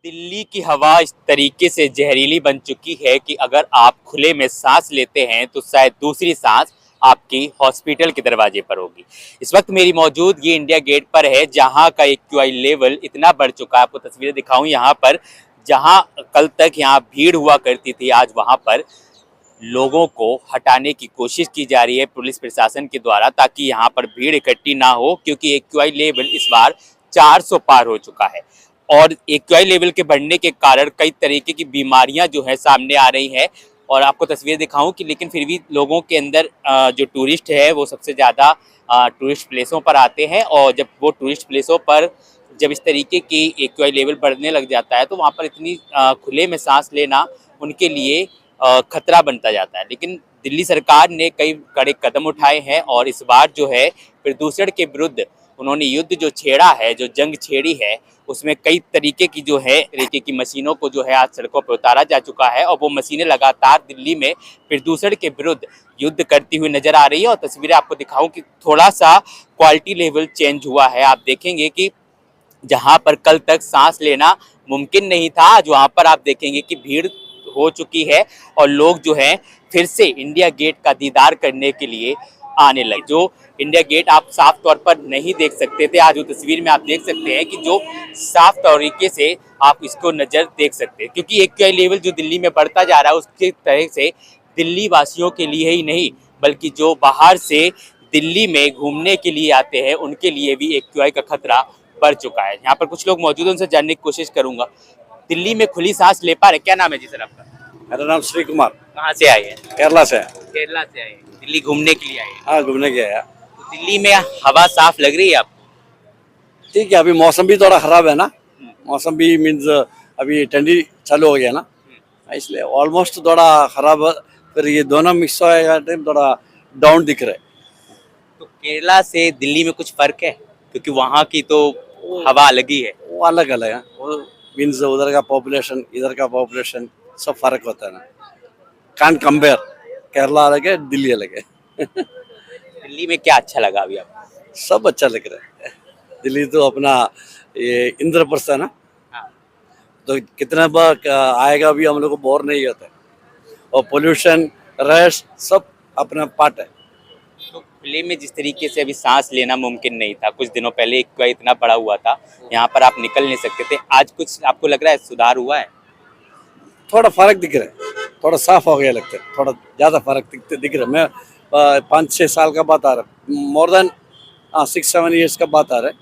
दिल्ली की हवा इस तरीके से जहरीली बन चुकी है कि अगर आप खुले में सांस लेते हैं तो शायद दूसरी सांस आपकी हॉस्पिटल के दरवाजे पर होगी। इस वक्त मेरी मौजूदगी इंडिया गेट पर है, जहां का एक्यूआई लेवल इतना बढ़ चुका है। आपको तस्वीरें दिखाऊं यहाँ पर, जहां कल तक यहाँ भीड़ हुआ करती थी, आज वहां पर लोगों को हटाने की कोशिश की जा रही है पुलिस प्रशासन के द्वारा, ताकि यहाँ पर भीड़ इकट्ठी ना हो, क्योंकि एक्यूआई लेवल इस बार 400 पार हो चुका है। और एक्यूआई लेवल के बढ़ने के कारण कई तरीके की बीमारियां जो है सामने आ रही हैं। और आपको तस्वीर दिखाऊं कि लेकिन फिर भी लोगों के अंदर जो टूरिस्ट है वो सबसे ज़्यादा टूरिस्ट प्लेसों पर आते हैं, और जब वो टूरिस्ट प्लेसों पर जब इस तरीके की एक्यूआई लेवल बढ़ने लग जाता है तो वहाँ पर इतनी खुले में सांस लेना उनके लिए खतरा बनता जाता है। लेकिन दिल्ली सरकार ने कई कड़े कदम उठाए हैं, और इस बार जो है प्रदूषण के विरुद्ध उन्होंने युद्ध जो छेड़ा है, जो जंग छेड़ी है, उसमें कई तरीके की जो है तरीके की मशीनों को जो है आज सड़कों पर उतारा जा चुका है, और वो मशीनें लगातार दिल्ली में प्रदूषण के विरुद्ध युद्ध करती हुई नजर आ रही है। और तस्वीरें आपको दिखाऊं कि थोड़ा सा क्वालिटी लेवल चेंज हुआ है। आप देखेंगे कि जहां पर कल तक सांस लेना मुमकिन नहीं था, आज वहां पर आप देखेंगे कि भीड़ हो चुकी है, और लोग जो हैं फिर से इंडिया गेट का दीदार करने के लिए आने लगे। जो इंडिया गेट आप साफ तौर पर नहीं देख सकते थे, आज वो तस्वीर में आप देख सकते हैं कि जो साफ तरीके से आप इसको नज़र देख सकते हैं, क्योंकि एक्यूआई लेवल जो दिल्ली में बढ़ता जा रहा है उसके तरह से दिल्ली वासियों के लिए ही नहीं, बल्कि जो बाहर से दिल्ली में घूमने के लिए आते हैं उनके लिए भी एक्यूआई का खतरा बढ़ चुका है। यहाँ पर कुछ लोग मौजूद हैं, उनसे जानने की कोशिश करूंगा। दिल्ली में खुली सांस ले पा रहे? क्या नाम है जी सर आपका? मेरा नाम श्री कुमार। कहाँ से आए हैं? केरला से है। केरला से आए हैं, दिल्ली घूमने के लिए आए हैं। हाँ, घूमने गया है। तो दिल्ली में हवा साफ लग रही है आपको? ठीक है, अभी मौसम भी थोड़ा खराब है ना, मौसम भी मीन्स अभी ठंडी चालू हो गया ना, इसलिए ऑलमोस्ट थोड़ा खराब है। फिर ये दोनों मिक्स होएगा टाइम थोड़ा डाउन दिख रहा है। तो केरला से दिल्ली में कुछ फर्क है? क्योंकि वहाँ की तो हवा अलग ही है। वो अलग अलग है, वो मीन्स उधर का पॉपुलेशन इधर का पॉपुलेशन सब फर्क होता है ना, कांट कंपेयर। केरला अलग है, दिल्ली अलग है। दिल्ली में क्या अच्छा लगा अभी आपको? सब अच्छा लग रहा है। दिल्ली तो अपना ये इंद्रप्रस्थ है ना, हाँ। तो कितना बार आएगा भी हम लोग को बोर नहीं होता है। और पोल्यूशन रश सब अपना पार्ट है। तो खुले में जिस तरीके से अभी सांस लेना मुमकिन नहीं था, कुछ दिनों पहले एक्यूआई इतना बड़ा हुआ था, यहाँ पर आप निकल नहीं सकते थे, आज कुछ आपको लग रहा है सुधार हुआ है? थोड़ा फर्क दिख रहा है, थोड़ा साफ हो गया लगता है, थोड़ा ज़्यादा फर्क दिख रहा है। मैं 5-6 साल का बात आ रहा है, मोर देन 6-7 ईयर्स का बात आ रहा है।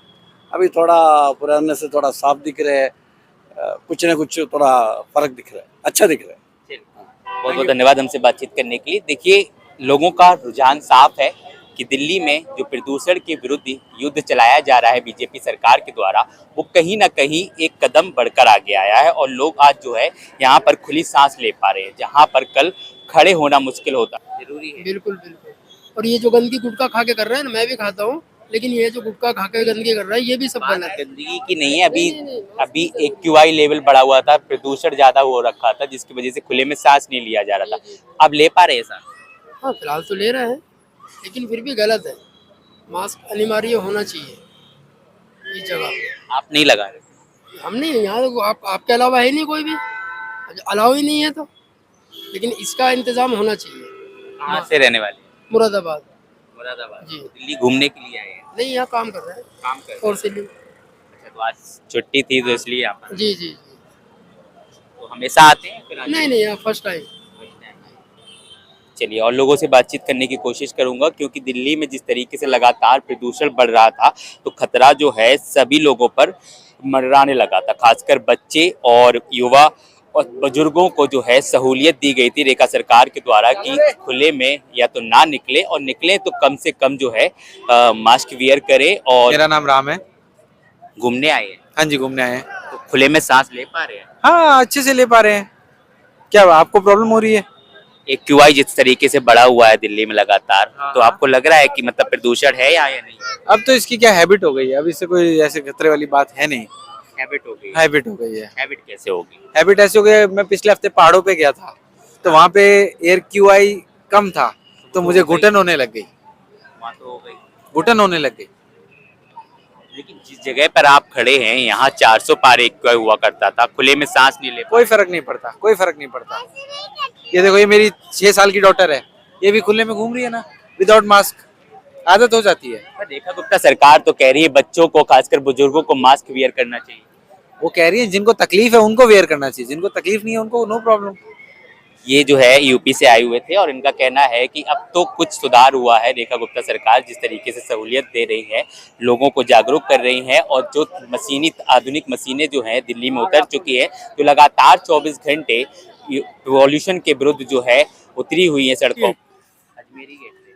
अभी थोड़ा पुराने से थोड़ा साफ दिख रहा है, कुछ ना कुछ थोड़ा फर्क दिख रहा है, अच्छा दिख रहा है। बहुत बहुत धन्यवाद हमसे बातचीत करने के लिए। देखिए, लोगों का रुझान साफ है कि दिल्ली में जो प्रदूषण के विरुद्ध युद्ध चलाया जा रहा है बीजेपी सरकार के द्वारा, वो कहीं ना कहीं एक कदम बढ़कर आगे आया है, और लोग आज जो है यहाँ पर खुली सांस ले पा रहे हैं, जहाँ पर कल खड़े होना मुश्किल होता। जरूरी है। बिल्कुल बिल्कुल। और ये जो गंदगी गुटखा खा के कर रहे हैं ना, मैं भी खाता हूँ, लेकिन ये जो गुटखा खा के गंदगी कर रहा है ये भी सब गलत है। गंदगी की नहीं है, अभी एक्यूआई लेवल बढ़ा हुआ था, प्रदूषण ज्यादा हो रखा था, जिसकी वजह से खुले में सांस नहीं लिया जा रहा था। अब ले पा रहे हैं सांस? हाँ, फिलहाल तो ले रहे हैं, लेकिन फिर भी गलत है। मास्क अनिवार्य होना चाहिए इस जगह पे। आप नहीं लगा रहे? हम नहीं, यहाँ तो आपके अलावा है नहीं कोई भी, अलाउ ही नहीं है तो, लेकिन इसका इंतजाम होना चाहिए। कहाँ से रहने वाले? मुरादाबाद। मुरादाबाद जी। दिल्ली घूमने के लिए आए हैं? नहीं, यहाँ काम कर रहे हैं, काम कर और से लिए। अच्छा, तो आज छुट्टी थी तो इसलिए आप? जी जी जी। तो हमेशा आते हैं फिर? नहीं नहीं, यहाँ फर्स्ट टाइम। चलिए, और लोगों से बातचीत करने की कोशिश करूंगा, क्योंकि दिल्ली में जिस तरीके से लगातार प्रदूषण बढ़ रहा था, तो खतरा जो है सभी लोगों पर मंडराने लगा था, खासकर बच्चे और युवा और बुजुर्गों को जो है सहूलियत दी गई थी रेखा सरकार के द्वारा कि खुले में या तो ना निकले, और निकले तो कम से कम जो है मास्क वियर करें। और मेरा नाम राम है। घूमने आए हैं? हाँ जी, घूमने आए हैं। तो खुले में सांस ले पा रहे हैं? हाँ, अच्छे से ले पा रहे हैं। क्या आपको प्रॉब्लम हो रही है? एक्यूआई जिस तरीके से बढ़ा हुआ है दिल्ली में लगातार, तो आपको लग रहा है कि मतलब प्रदूषण है या नहीं? अब तो इसकी क्या हैबिट हो गई है, अब इससे कोई ऐसे खतरे वाली बात है नहीं। हैबिट हो गई? हैबिट हो गई है। हैबिट कैसे होगी? हैबिट ऐसे हो गई है, मैं पिछले हफ्ते पहाड़ों पे गया था, तो वहाँ पे एयर क्यूआई कम था, तो मुझे घुटन होने लग गई। वहाँ तो हो गई। घुटन होने लग गई। लेकिन जिस जगह पर आप खड़े हैं यहाँ 400 पार एक हुआ करता था, खुले में सांस नहीं ले कोई फर्क नहीं पड़ता, कोई फर्क नहीं पड़ता। ये देखो, ये मेरी 6 साल की डॉटर है, ये भी खुले में घूम रही है ना विदाउट मास्क, आदत हो जाती है। पर रेखा गुप्ता सरकार तो कह रही है बच्चों को, खासकर बुजुर्गों को मास्क वियर करना चाहिए। वो कह रही है जिनको तकलीफ है उनको वेयर करना चाहिए, जिनको तकलीफ नहीं है उनको नो प्रॉब्लम। ये जो है यूपी से आए हुए थे और इनका कहना है कि अब तो कुछ सुधार हुआ है। रेखा गुप्ता सरकार जिस तरीके से सहूलियत दे रही है, लोगों को जागरूक कर रही है और जो मशीनी आधुनिक मशीनें जो हैं दिल्ली में उतर चुकी है, जो लगातार 24 घंटे पॉल्यूशन के विरुद्ध जो है उतरी हुई है सड़कों। अजमेरी गेट से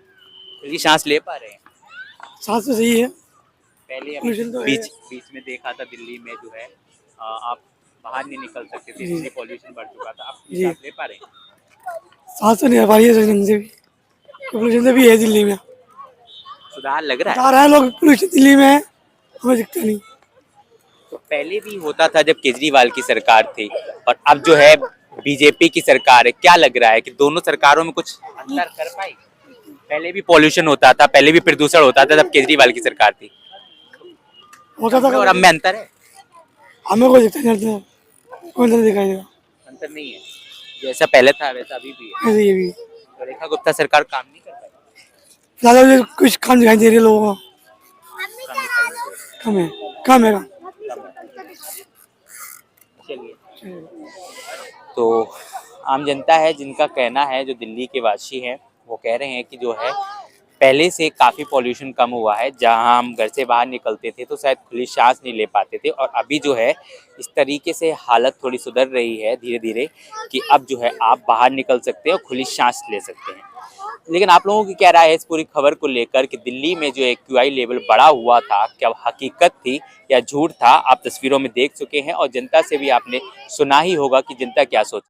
खुली सांस ले पा रहे हैं? सांस तो सही है। पहले Pollution तो है। बीच में देखा था दिल्ली में जो है आप बाहर नहीं निकल सकते थे, इसलिए पॉल्यूशन बढ़ चुका था। आप जी। सांस ले पा रहे हैं? सांस तो नहीं आ पा रही है ढंग से भी, पोल्यूशन तो भी है दिल्ली में। सुधार लग रहा है? बता रहे हैं लोग पोल्यूशन दिल्ली में है, हमें दिखता नहीं। तो पहले भी होता था जब केजरीवाल की सरकार थी, और अब जो है बीजेपी की सरकार है, क्या लग रहा है कि दोनों सरकारों में कुछ अंतर कर पाई? पहले भी पॉल्यूशन होता था, पहले भी प्रदूषण होता था जब केजरीवाल की सरकार थी, होता था और अब में अंतर है? हमें कोई दिखता नहीं, कोई नहीं दिखाई देगा। अंतर नहीं है, जैसा पहले था वैसा अभी भी है। ऐसे ये भी तो रेखा गुप्ता सरकार काम नहीं कर पाई। ज़्यादा मुझे कुछ कम दिखाई दे रही है लोगों का, कम है, कम है। चलिए, तो आम जनता है जिनका कहना है, जो दिल्ली के वासी हैं, वो कह रहे हैं कि जो है पहले से काफ़ी पॉल्यूशन कम हुआ है। जहां हम घर से बाहर निकलते थे तो शायद खुली सांस नहीं ले पाते थे, और अभी जो है इस तरीके से हालत थोड़ी सुधर रही है धीरे धीरे कि अब जो है आप बाहर निकल सकते हैं और खुली सांस ले सकते हैं। लेकिन आप लोगों की क्या राय है इस पूरी खबर को लेकर कि दिल्ली में जो AQI लेवल बढ़ा हुआ था, क्या हकीकत थी या झूठ था? आप तस्वीरों में देख चुके हैं और जनता से भी आपने सुना ही होगा कि जनता क्या सोच